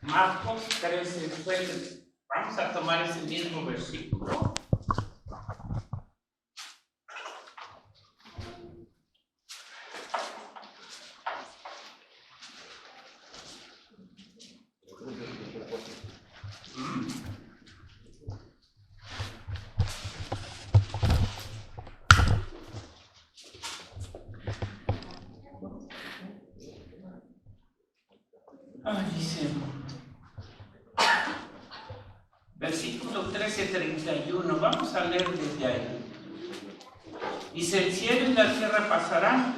Marcos 13:7. Vamos a tomar ese mismo versículo. Dice, versículo 13:31, vamos a leer desde ahí. Dice, el cielo y la tierra pasarán,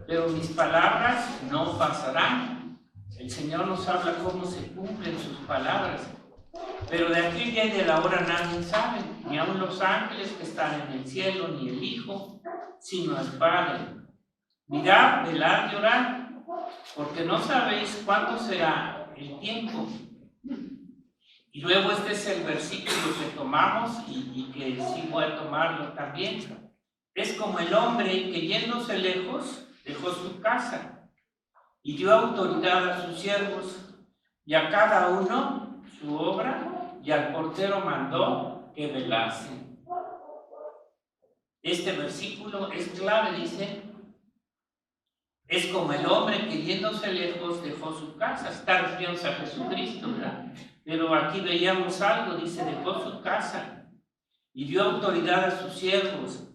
pero mis palabras no pasarán. El Señor nos habla cómo se cumplen sus palabras, pero de aquel día y de la hora nadie sabe, ni aun los ángeles que están en el cielo, ni el Hijo, sino el Padre. Mirad, velad y orad, porque no sabéis cuándo será el tiempo. Y luego este es el versículo que tomamos y que sí voy a tomarlo también. Es como el hombre que yéndose lejos dejó su casa y dio autoridad a sus siervos y a cada uno su obra, y al portero mandó que velase. Este versículo es clave, dice, es como el hombre que yéndose lejos dejó su casa. Está refiriéndose a Jesucristo, ¿verdad? Pero aquí veíamos algo, dice, dejó su casa y dio autoridad a sus siervos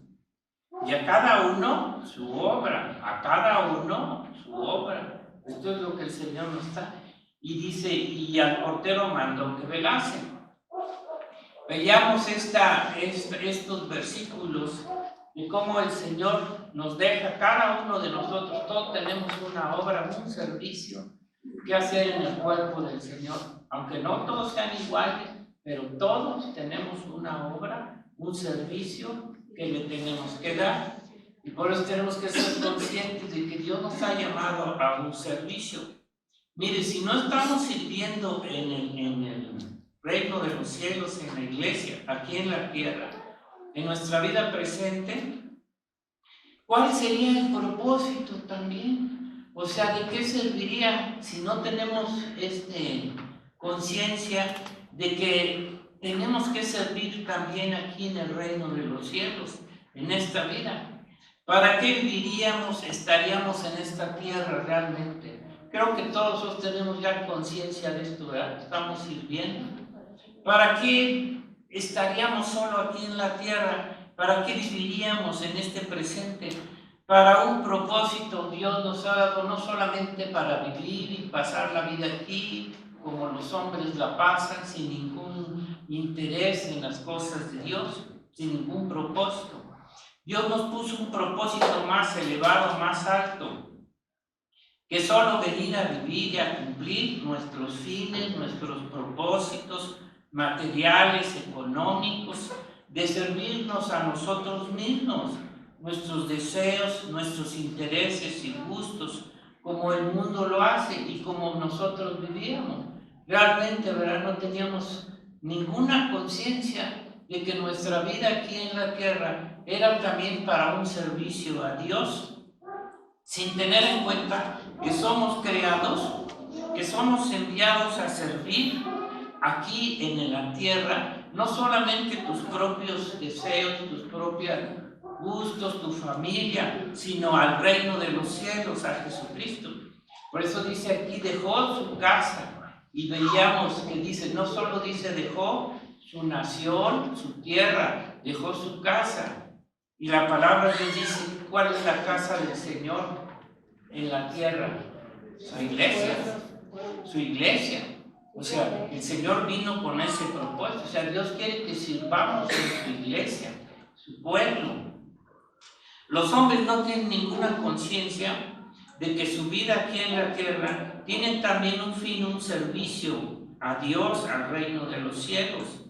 y a cada uno su obra, a cada uno su obra. Esto es lo que el Señor nos está. Y dice, y al portero mandó que velase. Veíamos estos versículos de cómo el Señor nos deja, cada uno de nosotros, todos tenemos una obra, un servicio que hacer en el cuerpo del Señor. Aunque no todos sean iguales, pero todos tenemos una obra, un servicio que le tenemos que dar. Y por eso tenemos que ser conscientes de que Dios nos ha llamado a un servicio. Mire, si no estamos sirviendo en el reino de los cielos, en la iglesia, aquí en la tierra, en nuestra vida presente, ¿cuál sería el propósito también? O sea, ¿de qué serviría si no tenemos conciencia de que tenemos que servir también aquí en el reino de los cielos, en esta vida? ¿Para qué viviríamos, estaríamos en esta tierra realmente? Creo que todos tenemos ya conciencia de esto, ¿verdad? Estamos sirviendo. ¿Para qué estaríamos solo aquí en la tierra? ¿Para qué viviríamos en este presente? Para un propósito Dios nos ha dado, no solamente para vivir y pasar la vida aquí, como los hombres la pasan, sin ningún interés en las cosas de Dios, sin ningún propósito. Dios nos puso un propósito más elevado, más alto, que solo venir a vivir y a cumplir nuestros fines, nuestros propósitos materiales, económicos, de servirnos a nosotros mismos, nuestros deseos, nuestros intereses y gustos, como el mundo lo hace y como nosotros vivíamos. Realmente, ¿verdad? No teníamos ninguna conciencia de que nuestra vida aquí en la tierra era también para un servicio a Dios, sin tener en cuenta que somos creados, que somos enviados a servir aquí en la tierra, no solamente tus propios deseos, tus propios gustos, tu familia, sino al reino de los cielos, a Jesucristo. Por eso dice aquí, dejó su casa, y veíamos que dice, no solo dice dejó su nación, su tierra, dejó su casa. Y la palabra les dice, ¿cuál es la casa del Señor en la tierra? Su iglesia, su iglesia. O sea, el Señor vino con ese propósito. O sea, Dios quiere que sirvamos en su iglesia, su pueblo. Los hombres no tienen ninguna conciencia de que su vida aquí en la tierra tiene también un fin, un servicio a Dios, al reino de los cielos.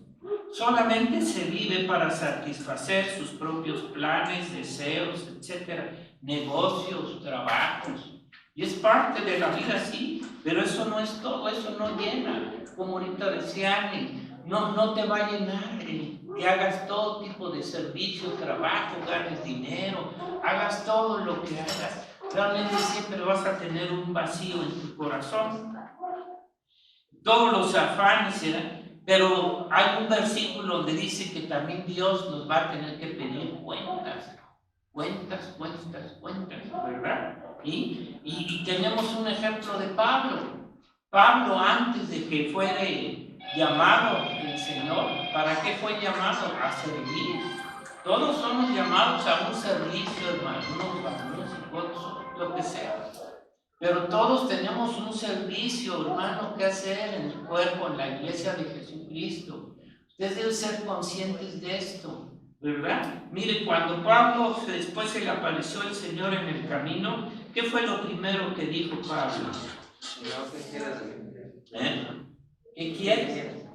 Solamente se vive para satisfacer sus propios planes, deseos, etcétera, negocios, trabajos. Y es parte de la vida, sí, pero eso no es todo, eso no llena. Como ahorita decía Annie, no te va a llenar que hagas todo tipo de servicio, trabajo, ganes dinero, hagas todo lo que hagas. realmente siempre vas a tener un vacío en tu corazón. Todos los afanes, pero hay un versículo donde dice que también Dios nos va a tener que pedir cuentas, ¿verdad? Y tenemos un ejemplo de Pablo. Pablo, antes de que fuera llamado el Señor, ¿para qué fue llamado? A servir. Todos somos llamados a un servicio, hermano, unos músicos, lo que sea. Pero todos tenemos un servicio, hermano, que hacer en el cuerpo, en la iglesia de Jesucristo. Ustedes deben ser conscientes de esto, ¿verdad? Mire, cuando Pablo, después se le apareció el Señor en el camino, ¿qué fue lo primero que dijo Pablo? ¿Qué quieres?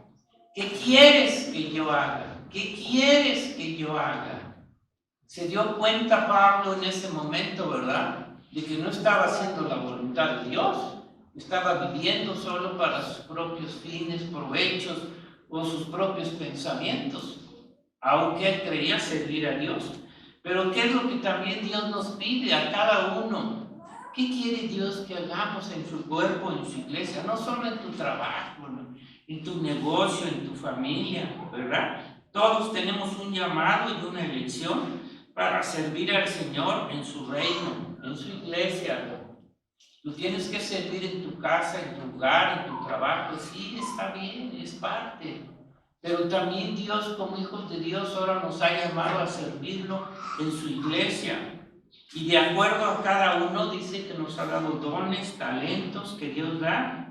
¿Qué quieres que yo haga? ¿Qué quieres que yo haga? Se dio cuenta Pablo en ese momento, ¿verdad?, de que no estaba haciendo la voluntad de Dios, estaba viviendo solo para sus propios fines, provechos o sus propios pensamientos, aunque él creía servir a Dios. Pero ¿qué es lo que también Dios nos pide a cada uno? ¿Qué quiere Dios que hagamos en su cuerpo, en su iglesia? No solo en tu trabajo, en tu negocio, en tu familia, ¿verdad? Todos tenemos un llamado y una elección para servir al Señor en su reino, en su iglesia. Tú tienes que servir en tu casa, en tu hogar, en tu trabajo. Sí, está bien, es parte. Pero también Dios, como hijos de Dios, ahora nos ha llamado a servirlo en su iglesia. Y de acuerdo a cada uno, dice que nos ha dado dones, talentos que Dios da.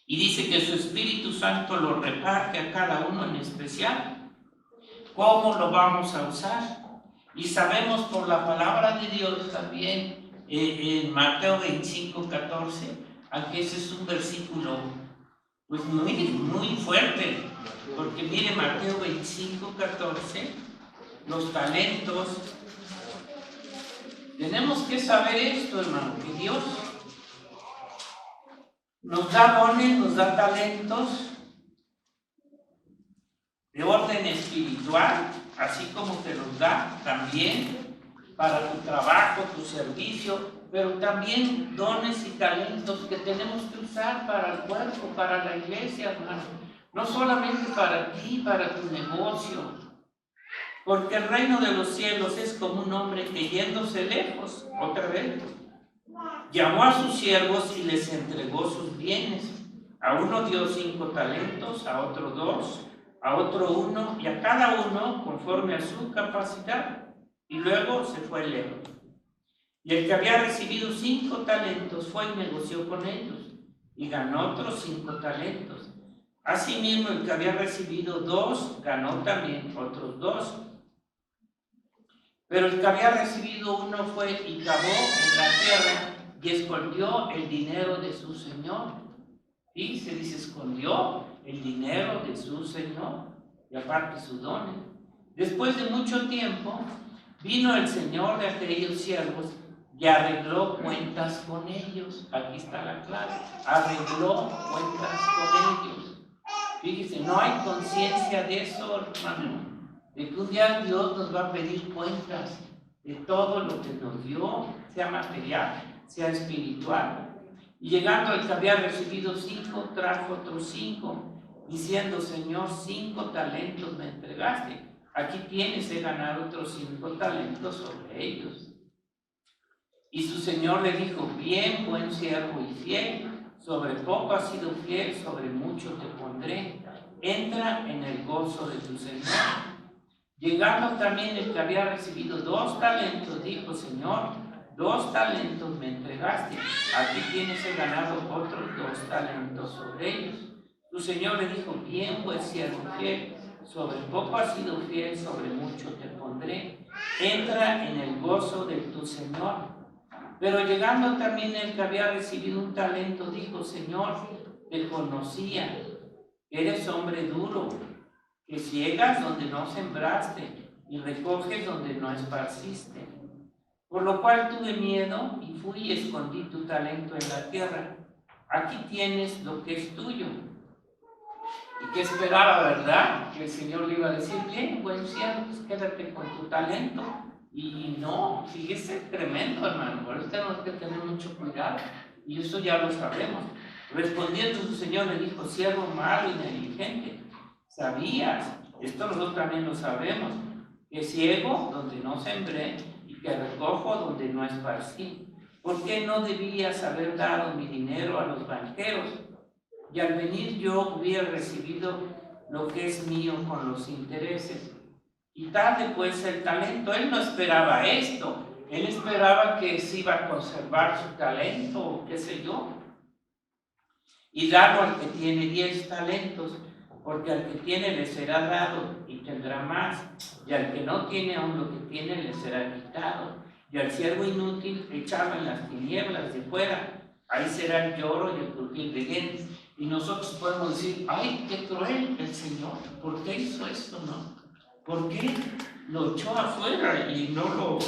Y dice que su Espíritu Santo lo reparte a cada uno en especial. ¿Cómo lo vamos a usar? Y sabemos por la palabra de Dios también, en Mateo 25:14, aunque ese es un versículo pues muy fuerte, porque mire Mateo 25:14, los talentos. Tenemos que saber esto, hermano, que Dios nos da dones, nos da talentos de orden espiritual, así como te los da también para tu trabajo, tu servicio, pero también dones y talentos que tenemos que usar para el cuerpo, para la iglesia, hermano. No solamente para ti, para tu negocio, porque el reino de los cielos es como un hombre que yéndose lejos, otra vez, llamó a sus siervos y les entregó sus bienes. A uno dio 5 talentos, a otro 2, a otro 1, y a cada uno conforme a su capacidad. Y luego se fue lejos. Y el que había recibido 5 talentos fue y negoció con ellos, y ganó otros 5 talentos. Asimismo, el que había recibido 2 ganó también otros 2. Pero el que había recibido 1 fue y cavó en la tierra y escondió el dinero de su señor. Y se dice, escondió el dinero de su señor, y aparte sus dones. Después de mucho tiempo, vino el señor de aquellos siervos y arregló cuentas con ellos. Aquí está la clave, arregló cuentas con ellos. Fíjese, no hay conciencia de eso, hermano, de que un día Dios nos va a pedir cuentas de todo lo que nos dio, sea material, sea espiritual. Y llegando el que había recibido 5, trajo otros 5, diciendo, Señor, 5 talentos me entregaste. Aquí tienes de ganar otros 5 talentos sobre ellos. Y su Señor le dijo, bien, buen siervo y fiel, sobre poco has sido fiel, sobre mucho te pondré. Entra en el gozo de tu Señor. Llegando también el que había recibido 2 talentos, dijo, Señor, 2 talentos me entregaste, aquí tienes ganado otros 2 talentos sobre ellos. Tu Señor le dijo, bien, pues siervo fiel, sobre poco has sido fiel, sobre mucho te pondré. Entra en el gozo de tu Señor. Pero llegando también el que había recibido 1 talento, dijo, Señor, te conocía, eres hombre duro, que ciegas donde no sembraste y recoges donde no esparciste. Por lo cual tuve miedo y fui y escondí tu talento en la tierra. Aquí tienes lo que es tuyo. Y que esperaba, ¿verdad? Que el Señor le iba a decir, bien, buen siervo, pues quédate con tu talento. Y no, fíjese, tremendo, hermano. Por eso tenemos que tener mucho cuidado. Y eso ya lo sabemos. Respondiendo su señor le dijo: siervo malo y negligente, ¿sabías? Esto nosotros también lo sabemos, que ciego donde no sembré y que recojo donde no esparcí. ¿Por qué no debías haber dado mi dinero a los banqueros? Y al venir yo hubiera recibido lo que es mío con los intereses. Y tarde pues el talento. Él no esperaba esto. Él esperaba que se iba a conservar su talento, o qué sé yo, y darlo al que tiene 10 talentos, porque al que tiene le será dado y tendrá más, y al que no tiene aún lo que tiene le será quitado. Y al siervo inútil echado en las tinieblas de fuera, ahí será el lloro y el crujir de dientes. Y nosotros podemos decir: ay, qué cruel el Señor, ¿por qué hizo esto, no? ¿Por qué lo echó afuera y no lo,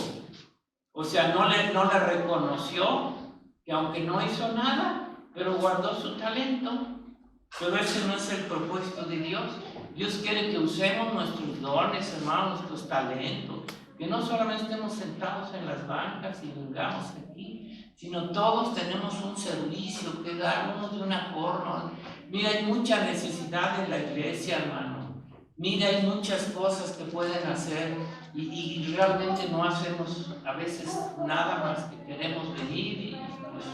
o sea, no le reconoció que aunque no hizo nada, pero guardó su talento? Pero ese no es el propósito de Dios. Dios quiere que usemos nuestros dones, hermanos, nuestros talentos, que no solamente estemos sentados en las bancas y vengamos aquí, sino todos tenemos un servicio que dar, uno de una forma. Mira, hay mucha necesidad en la iglesia, hermano. Mira, hay muchas cosas que pueden hacer y realmente no hacemos a veces nada más que queremos venir y pues,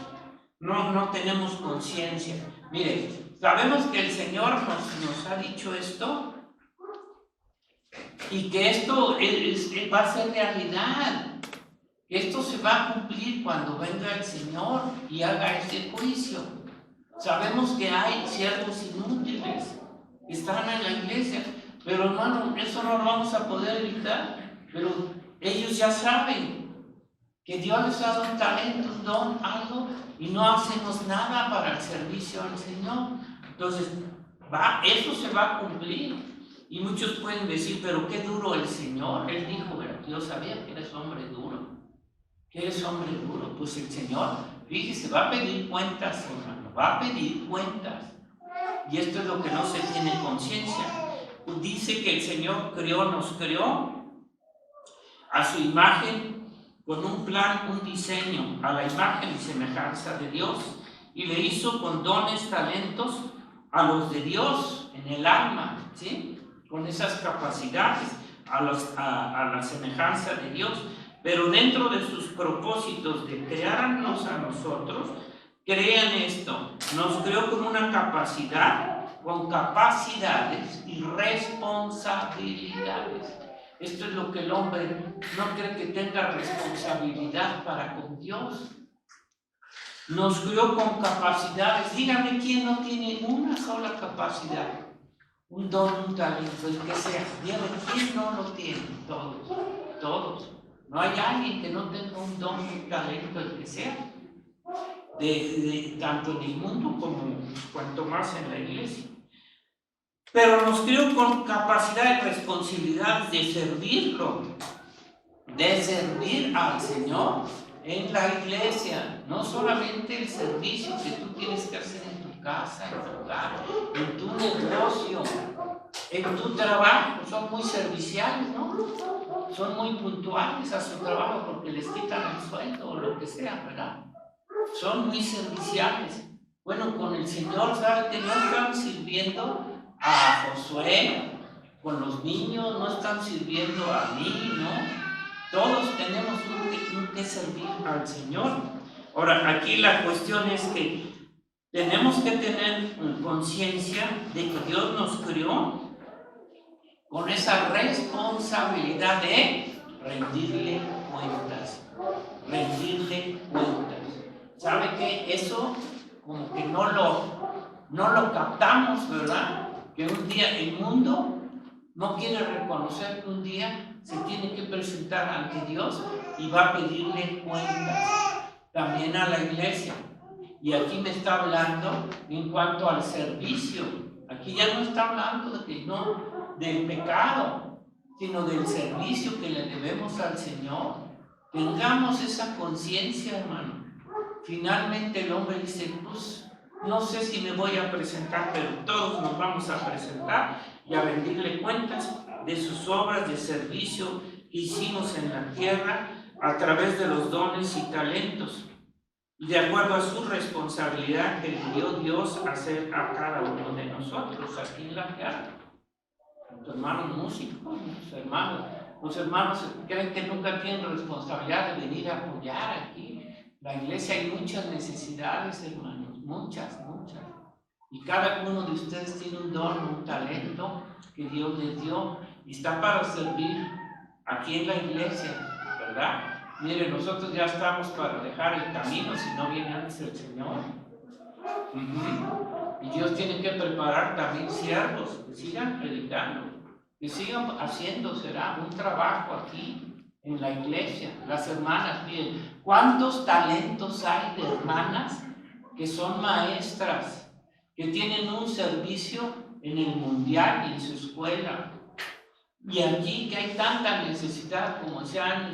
no tenemos conciencia. Mire, sabemos que el Señor nos ha dicho esto y que esto va a ser realidad. Esto se va a cumplir cuando venga el Señor y haga este juicio. Sabemos que hay siervos inútiles que están en la iglesia, pero hermano, eso no lo vamos a poder evitar. Pero ellos ya saben que Dios les ha dado un talento, un don, algo, y no hacemos nada para el servicio al Señor. Entonces, eso se va a cumplir. Y muchos pueden decir: pero qué duro el Señor. Él dijo: yo sabía que eres hombre duro. Que eres hombre duro. Pues el Señor, fíjese, va a pedir cuentas, hermano. Va a pedir cuentas. Y esto es lo que no se tiene conciencia. Dice que el Señor nos creó a su imagen, con un plan, un diseño, a la imagen y semejanza de Dios, y le hizo con dones, talentos a los de Dios en el alma, ¿sí? Con esas capacidades a la semejanza de Dios, pero dentro de sus propósitos de crearnos a nosotros, crean esto: nos creó con una capacidad, con capacidades y responsabilidades. Esto es lo que el hombre no cree, que tenga responsabilidad para con Dios. Nos crió con capacidades. Dígame quién no tiene una sola capacidad, un don, un talento, el que sea. Dígame quién no lo tiene. Todos. No hay alguien que no tenga un don, un talento, el que sea. Tanto en el mundo como cuanto más en la iglesia. Pero nos crió con capacidad y responsabilidad de servirlo, de servir al Señor en la iglesia. No solamente el servicio que tú tienes que hacer en tu casa, en tu hogar, en tu negocio, en tu trabajo. Son muy serviciales, ¿no? Son muy puntuales a su trabajo porque les quitan el sueldo o lo que sea, ¿verdad? Son muy serviciales. Bueno, con el Señor, ¿sabe que no están sirviendo a Josué con los niños? No están sirviendo a mí, ¿no? Todos tenemos que servir al Señor. Ahora, aquí la cuestión es que tenemos que tener conciencia de que Dios nos creó con esa responsabilidad de rendirle cuentas. ¿Sabe qué? Eso como que no lo captamos, ¿verdad? Que un día el mundo no quiere reconocer que un día se tiene que presentar ante Dios y va a pedirle cuentas también a la iglesia. Y aquí me está hablando en cuanto al servicio. Aquí ya no está hablando del pecado, sino del servicio que le debemos al Señor. Tengamos esa conciencia, hermano. Finalmente el hombre dice: pues no sé si me voy a presentar, pero todos nos vamos a presentar y a rendirle cuentas de sus obras de servicio hicimos en la tierra a través de los dones y talentos, de acuerdo a su responsabilidad que le dio Dios a hacer a cada uno de nosotros aquí en la tierra. Los hermanos músicos, los hermanos creen que nunca tienen responsabilidad de venir a apoyar aquí. La iglesia hay muchas necesidades, hermanos, muchas. Y cada uno de ustedes tiene un don, un talento que Dios les dio y está para servir aquí en la iglesia, ¿verdad? Mire, nosotros ya estamos para dejar el camino si no viene antes el Señor. Y Dios tiene que preparar también siervos que sigan predicando, que sigan haciendo, será un trabajo aquí en la iglesia. Las hermanas, miren, ¿cuántos talentos hay de hermanas que son maestras, que tienen un servicio en el mundial y en su escuela? Y aquí que hay tanta necesidad, como sean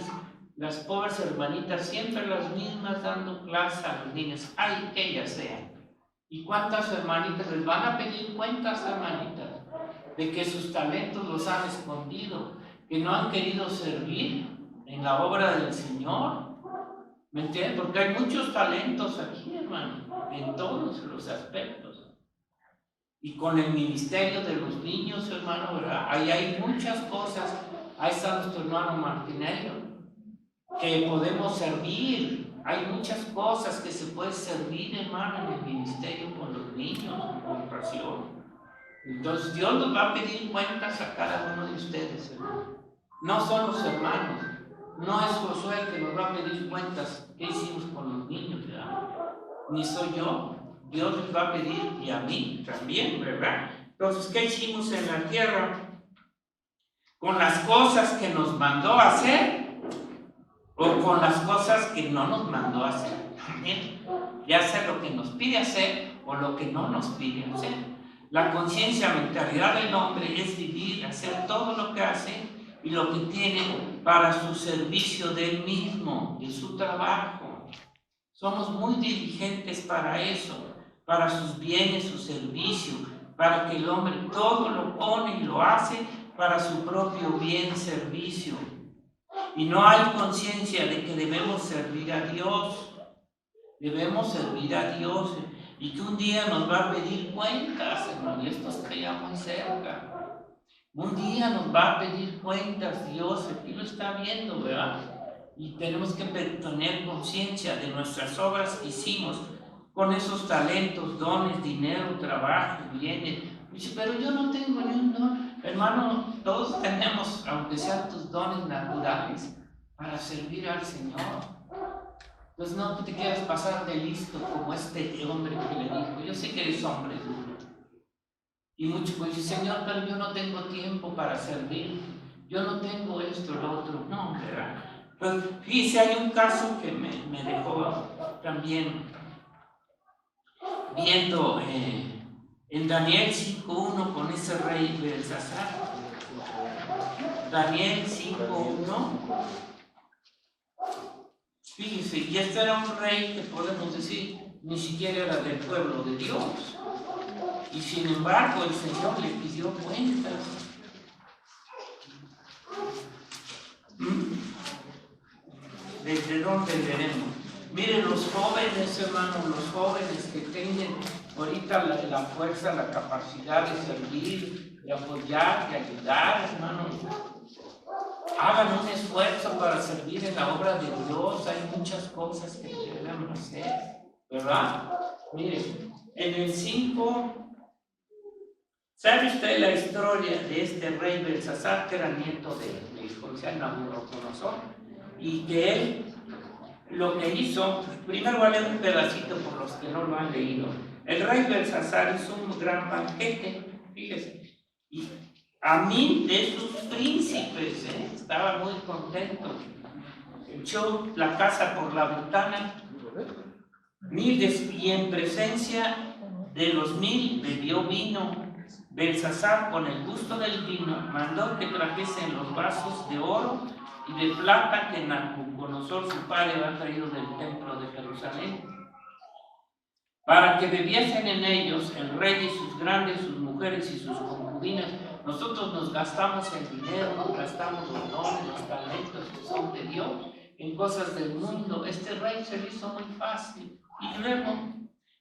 las pobres hermanitas, siempre las mismas dando clase a los niños, ay, que ellas sean. ¿Y cuántas hermanitas les van a pedir cuentas, hermanitas, de que sus talentos los han escondido, que no han querido servir en la obra del Señor? ¿Me entienden? Porque hay muchos talentos aquí, hermano, en todos los aspectos. Y con el ministerio de los niños, hermano, ¿verdad? Ahí hay muchas cosas. Ahí está nuestro hermano Martinello, que podemos servir. Hay muchas cosas que se puede servir, hermano, en el ministerio con los niños, con pasión. Entonces Dios nos va a pedir cuentas a cada uno de ustedes, hermano. No son los hermanos, no es Josué el que nos va a pedir cuentas qué hicimos con los niños, ¿verdad? Ni soy yo. Dios les va a pedir, y a mí también, ¿verdad? Entonces, ¿qué hicimos en la tierra? Con las cosas que nos mandó a hacer, o con las cosas que no nos mandó a hacer. También, ya sea lo que nos pide hacer, o lo que no nos pide hacer. La conciencia, mentalidad del hombre es vivir, hacer todo lo que hace, y lo que tiene para su servicio de él mismo, de su trabajo. Somos muy diligentes para eso, para sus bienes, su servicio, para que el hombre todo lo pone y lo hace para su propio bien, servicio. Y no hay conciencia de que debemos servir a Dios. Debemos servir a Dios y que un día nos va a pedir cuentas, hermano, y esto está ya muy cerca. Un día nos va a pedir cuentas Dios, aquí lo está viendo, ¿verdad? Y tenemos que tener conciencia de nuestras obras que hicimos con esos talentos, dones, dinero, trabajo, bienes. Dice, pero yo no tengo ni un don. Hermano, todos tenemos, aunque sean tus dones naturales, para servir al Señor. Entonces no te quieras pasar de listo como este hombre que le dijo, yo sé que eres hombre duro. Y muchos pues dicen, Señor, pero yo no tengo tiempo para servir. Yo no tengo esto, lo otro. No, ¿verdad? Pues fíjese, hay un caso que me dejó también viendo en Daniel 5.1 con ese rey Belsasar. Daniel 5.1. Fíjense, y este era un rey que podemos decir ni siquiera era del pueblo de Dios. Y sin embargo el Señor le pidió cuentas. ¿Desde dónde veremos? Miren, los jóvenes, hermanos, los jóvenes que tienen ahorita la fuerza, la capacidad de servir, de apoyar, de ayudar, hermanos, hagan un esfuerzo para servir en la obra de Dios. Hay muchas cosas que debemos hacer, ¿verdad? Miren, en el 5, ¿sabe usted la historia de este rey Belsasar, que era nieto de José Nabucodonosor? Y que él lo que hizo, primero voy a leer un pedacito por los que no lo han leído. El rey Belsasar hizo un gran banquete, fíjese, y a 1000 de sus príncipes, estaba muy contento. Echó la casa por la ventana, y en presencia de los 1000 bebió vino. Belsasar, con el gusto del vino, mandó que trajesen los vasos de oro y de plata que Nabucodonosor su padre había traído del templo de Jerusalén, para que bebiesen en ellos el rey y sus grandes, sus mujeres y sus concubinas. Nosotros nos gastamos el dinero, nos gastamos los dones, los talentos, corazón de Dios, en cosas del mundo. Este rey se le hizo muy fácil. Y luego,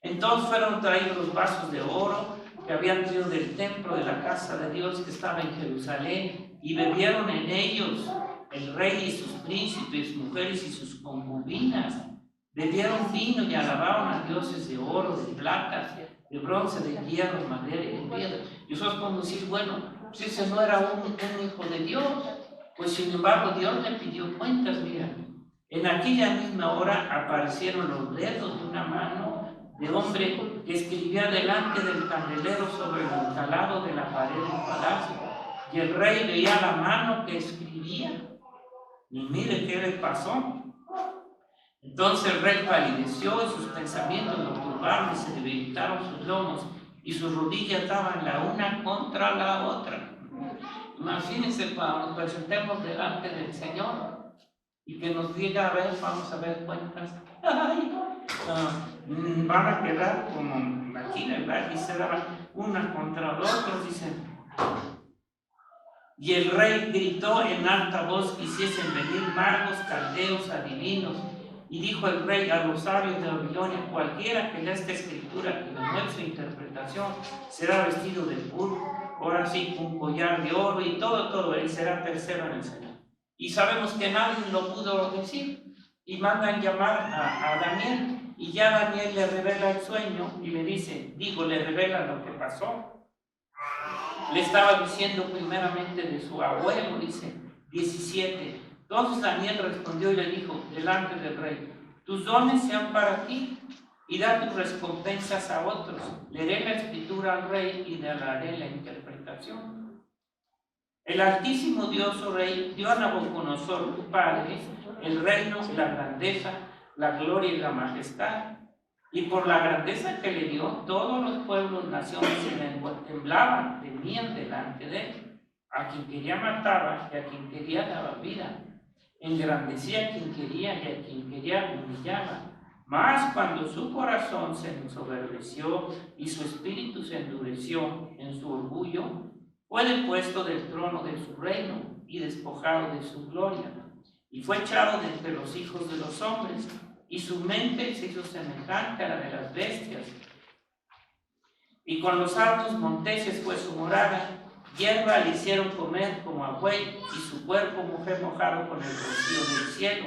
entonces fueron traídos los vasos de oro que habían traído del templo de la casa de Dios que estaba en Jerusalén, y bebieron en ellos el rey y sus príncipes, mujeres y sus concubinas. Bebieron vino y alabaron a dioses de oro, de plata, de bronce, de hierro, madera y de piedra. Y eso es como decir, bueno, pues ese no era un hijo de Dios. Pues sin embargo Dios le pidió cuentas. Mira, en aquella misma hora aparecieron los dedos de una mano de hombre que escribía delante del candelero sobre el calado de la pared del palacio. Y el rey veía la mano que escribía. Y mire qué le pasó. Entonces el rey palideció y sus pensamientos lo turbaron y se debilitaron sus lomos y sus rodillas daban la una contra la otra. Imagínense cuando nos presentemos delante del Señor y que nos diga, a ver, vamos a ver cuentas. Ay, van a quedar como aquí, ¿verdad? Y se daban una contra los otros, dicen. Y el rey gritó en alta voz que hiciesen venir magos, caldeos, adivinos. Y dijo el rey a los sabios de Babilonia: cualquiera que lea esta escritura, que le muestre interpretación, será vestido de púrpura, ahora sí, con collar de oro y todo, él será tercero en el Señor. Y sabemos que nadie lo pudo decir. Y mandan llamar a Daniel, y ya Daniel le revela el sueño y le dice, le revela lo que pasó. Le estaba diciendo primeramente de su abuelo, dice 17. Entonces Daniel respondió y le dijo delante del rey: tus dones sean para ti y da tus recompensas a otros. Leeré la escritura al rey y le haré la interpretación. El Altísimo Dios, oh rey, dio a Nabucodonosor, tu padre, el reino, la grandeza, la gloria y la majestad. Y por la grandeza que le dio, todos los pueblos, naciones y temblaban, temían delante de él. A quien quería mataba y a quien quería daba vida. Engrandecía a quien quería y a quien quería humillaba. Mas cuando su corazón se ensoberbeció y su espíritu se endureció en su orgullo, fue depuesto del trono de su reino y despojado de su gloria. Y fue echado de entre los hijos de los hombres, y su mente se hizo semejante a la de las bestias. Y con los altos monteses fue su morada, hierba le hicieron comer como a buey, y su cuerpo fue mojado con el rocío del cielo,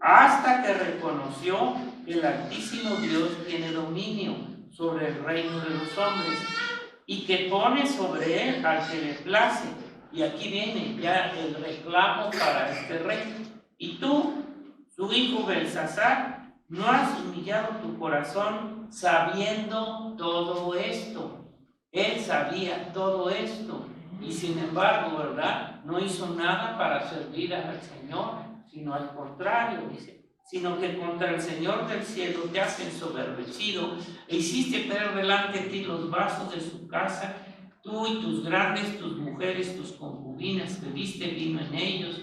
hasta que reconoció que el Altísimo Dios tiene dominio sobre el reino de los hombres, y que pone sobre él al que le place. Y aquí viene ya el reclamo para este rey. Y tú, su hijo Belsasar, no has humillado tu corazón sabiendo todo esto. Él sabía todo esto y sin embargo, ¿verdad? No hizo nada para servir al Señor, sino al contrario, dice, sino que contra el Señor del cielo te has ensoberbecido e hiciste poner delante de ti los vasos de su casa, tú y tus grandes, tus mujeres, tus concubinas, bebiste vino en ellos.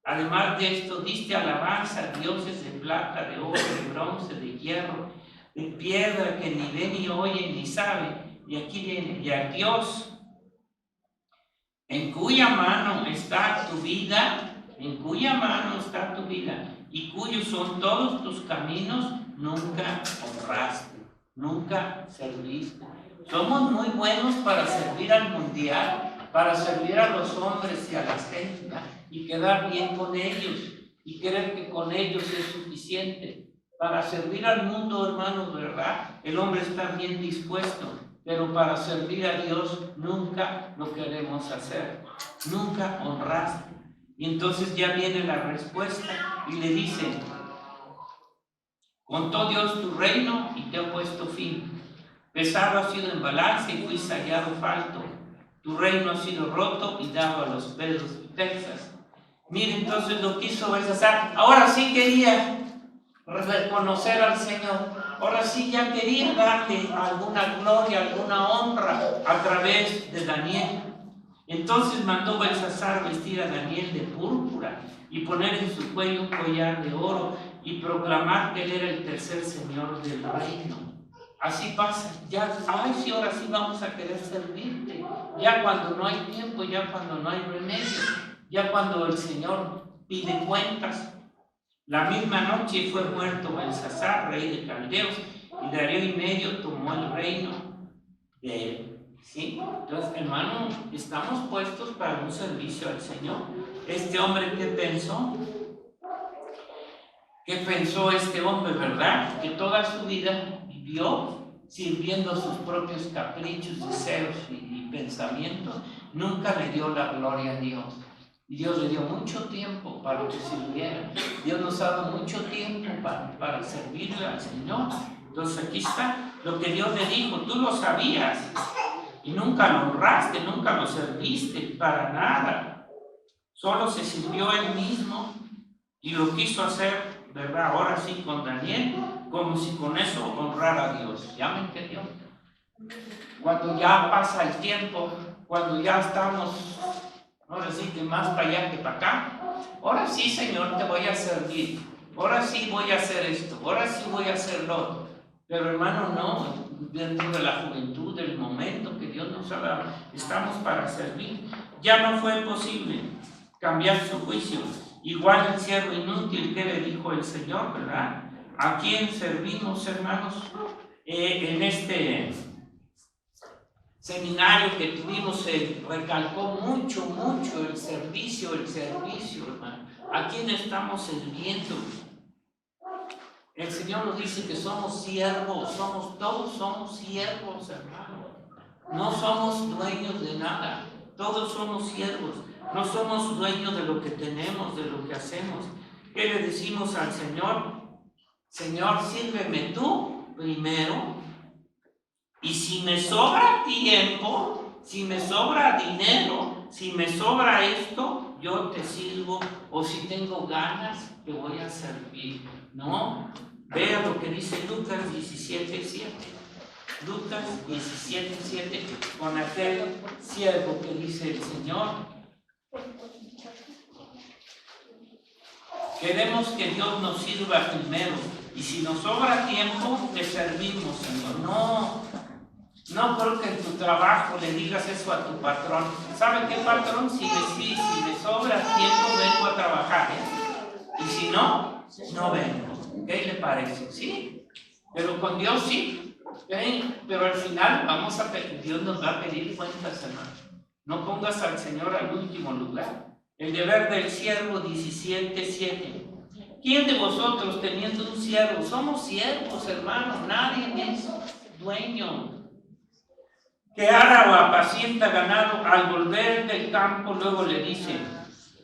Además de esto, diste alabanza a dioses de plata, de oro, de bronce, de hierro, de piedra, que ni ve, ni oye, ni sabe. Y aquí viene, y a Dios, en cuya mano está tu vida, y cuyos son todos tus caminos, nunca honraste, nunca serviste. Somos muy buenos para servir al mundial, para servir a los hombres y a las gentes, y quedar bien con ellos y creer que con ellos es suficiente. Para servir al mundo, hermanos, ¿verdad? El hombre está bien dispuesto, pero para servir a Dios nunca lo queremos hacer, nunca honraste. Y entonces ya viene la respuesta y le dice: contó Dios tu reino y te ha puesto fin. Pesado ha sido en balance y fuiste hallado falto. Tu reino ha sido roto y dado a los pelos persas. Mire entonces lo que hizo Belsasar. Ahora sí quería reconocer al Señor. Ahora sí ya quería darle alguna gloria, alguna honra a través de Daniel. Entonces mandó Belsasar vestir a Daniel de púrpura y poner en su cuello un collar de oro y proclamar que él era el tercer señor del reino. Así pasa, ya, ay sí, ahora sí vamos a querer servirte, ya cuando no hay tiempo, ya cuando no hay remedio, ya cuando el Señor pide cuentas. La misma noche fue muerto Belsasar, rey de Caldeos, y Darío y medio tomó el reino de él. ¿Sí? Entonces, hermano, estamos puestos para un servicio al Señor. Este hombre, ¿qué pensó? ¿Qué pensó este hombre, verdad? Que toda su vida vivió sirviendo sus propios caprichos, deseos y pensamientos. Nunca le dio la gloria a Dios. Y Dios le dio mucho tiempo para que sirviera. Dios nos ha dado mucho tiempo para servirle al Señor. Entonces aquí está lo que Dios le dijo. Tú lo sabías y nunca lo honraste, nunca lo serviste para nada. Solo se sirvió él mismo y lo quiso hacer, ¿verdad? Ahora sí con Daniel, como si con eso honrara a Dios. ¿Ya me entendió? Cuando ya pasa el tiempo, cuando ya estamos, ahora sí que más para allá que para acá, ahora sí, Señor, te voy a servir, ahora sí voy a hacer esto, ahora sí voy a hacer lo otro. Pero hermano, no, dentro de la juventud, del momento que Dios nos ha dado, estamos para servir. Ya no fue posible cambiar su juicio. Igual el siervo inútil que le dijo el Señor, ¿verdad? ¿A quién servimos, hermanos? En este seminario que tuvimos se recalcó mucho el servicio, hermano. ¿A quién estamos sirviendo? El Señor nos dice que somos siervos, todos somos siervos, hermano. No somos dueños de nada, todos somos siervos. No somos dueños de lo que tenemos, de lo que hacemos. ¿Qué le decimos al Señor? Señor, sírveme tú primero, y si me sobra tiempo, si me sobra dinero, si me sobra esto, yo te sirvo, o si tengo ganas, te voy a servir. No, vea lo que dice Lucas 17:7. Lucas 17:7, con aquel siervo que dice el Señor. Queremos que Dios nos sirva primero, y si nos sobra tiempo, te servimos, Señor. No creo que en tu trabajo le digas eso a tu patrón. ¿Sabe qué, patrón? Si me sobra tiempo, vengo a trabajar, ¿eh? Y si no, no vengo. ¿Qué le parece? ¿Sí? Pero con Dios sí. Pero al final Dios nos va a pedir cuentas, hermano. No pongas al Señor al último lugar. El deber del siervo 17:7. ¿Quién de vosotros teniendo un siervo? Somos siervos, hermano. Nadie es dueño. Que ara o apacienta ganado, al volver del campo, luego le dice: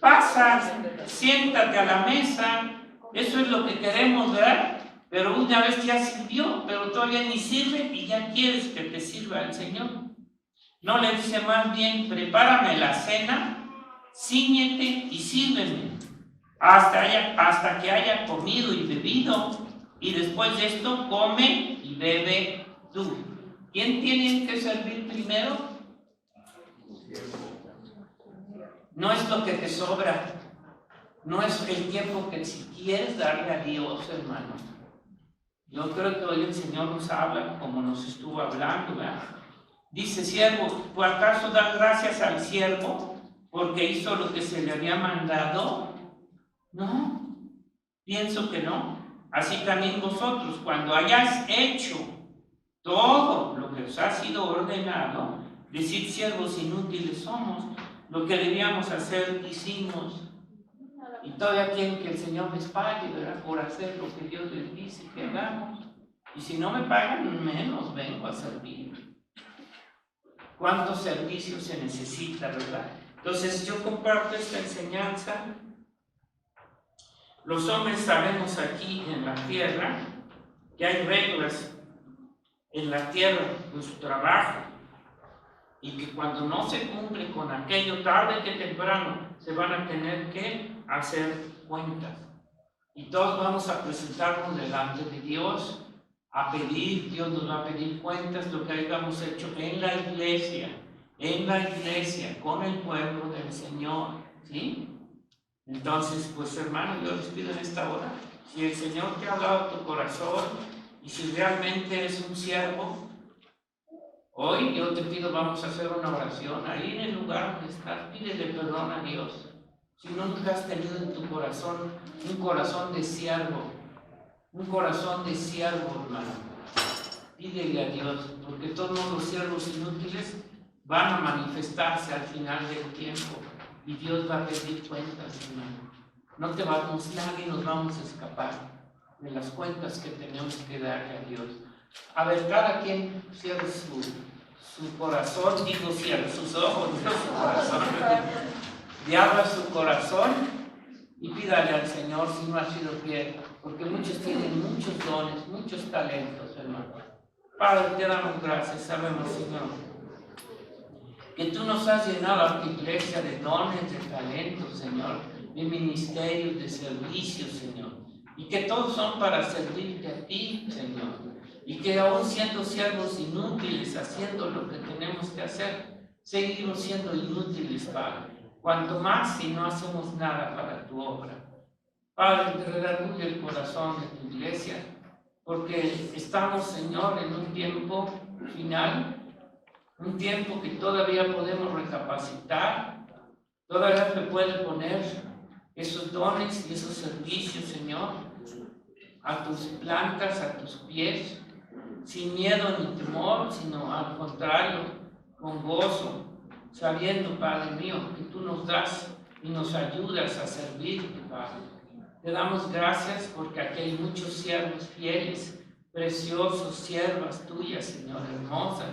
pasa, siéntate a la mesa. Eso es lo que queremos ver. Pero una vez ya sirvió, pero todavía ni sirve y ya quieres que te sirva el Señor. No, le dice más bien: prepárame la cena, cíñete y sírveme hasta que haya comido y bebido, y después de esto come y bebe tú. ¿Quién tiene que servir primero? No es lo que te sobra, no es el tiempo que si quieres darle a Dios, hermano. Yo creo que hoy el Señor nos habla como nos estuvo hablando, ¿verdad? Dice: siervo, ¿tú acaso das gracias al siervo porque hizo lo que se le había mandado? No, pienso que no. Así también vosotros, cuando hayáis hecho todo lo que os ha sido ordenado, decid: siervos inútiles somos, lo que debíamos hacer hicimos. Y todavía quieren que el Señor les pague, ¿verdad?, por hacer lo que Dios les dice que hagamos. Y si no me pagan, menos vengo a servir. ¿Cuántos servicios se necesita, verdad? Entonces yo comparto esta enseñanza. Los hombres sabemos aquí en la tierra que hay reglas en la tierra en su trabajo, y que cuando no se cumple con aquello, tarde que temprano se van a tener que hacer cuentas, y todos vamos a presentarnos delante de Dios a pedir. Dios nos va a pedir cuentas lo que hayamos hecho en la iglesia, con el pueblo del Señor, ¿sí? Entonces, pues hermano, yo les pido en esta hora, si el Señor te ha hablado a tu corazón, y si realmente eres un siervo, hoy yo te pido, vamos a hacer una oración ahí en el lugar donde estás. Pídele perdón a Dios. Si nunca has tenido en tu corazón un corazón de siervo, hermano, pídele a Dios, porque todos los siervos inútiles van a manifestarse al final del tiempo y Dios va a pedir cuentas, hermano. Nadie nos vamos a escapar de las cuentas que tenemos que darle a Dios. A ver, cada quien cierre su corazón, cierre sus ojos, no su corazón. Y abra su corazón y pídale al Señor si no ha sido fiel, porque muchos tienen muchos dones, muchos talentos, hermano. Padre, te damos gracias, sabemos, Señor, que tú nos has llenado a tu iglesia de dones, de talentos, Señor, de ministerios, de servicios, Señor, y que todos son para servirte a ti, Señor, y que aún siendo siervos inútiles, haciendo lo que tenemos que hacer, seguimos siendo inútiles, Padre. Cuanto más si no hacemos nada para tu obra. Padre, te redarguye el corazón de tu iglesia, porque estamos, Señor, en un tiempo final, un tiempo que todavía podemos recapacitar, todavía se puede poner esos dones y esos servicios, Señor, a tus plantas, a tus pies, sin miedo ni temor, sino al contrario, con gozo, sabiendo, Padre mío, que tú nos das y nos ayudas a servirte, Padre. Te damos gracias porque aquí hay muchos siervos fieles, preciosos, siervas tuyas, Señor, hermosas,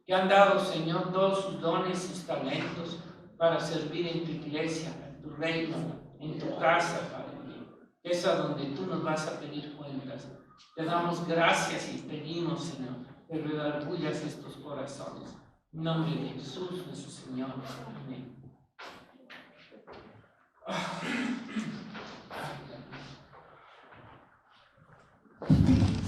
que han dado, Señor, todos sus dones, sus talentos para servir en tu iglesia, en tu reino, en tu casa, Padre mío. Es a donde tú nos vas a pedir cuentas. Te damos gracias y pedimos, Señor, que redargullas estos corazones. En nombre de Jesús, nuestro Señor. Amén.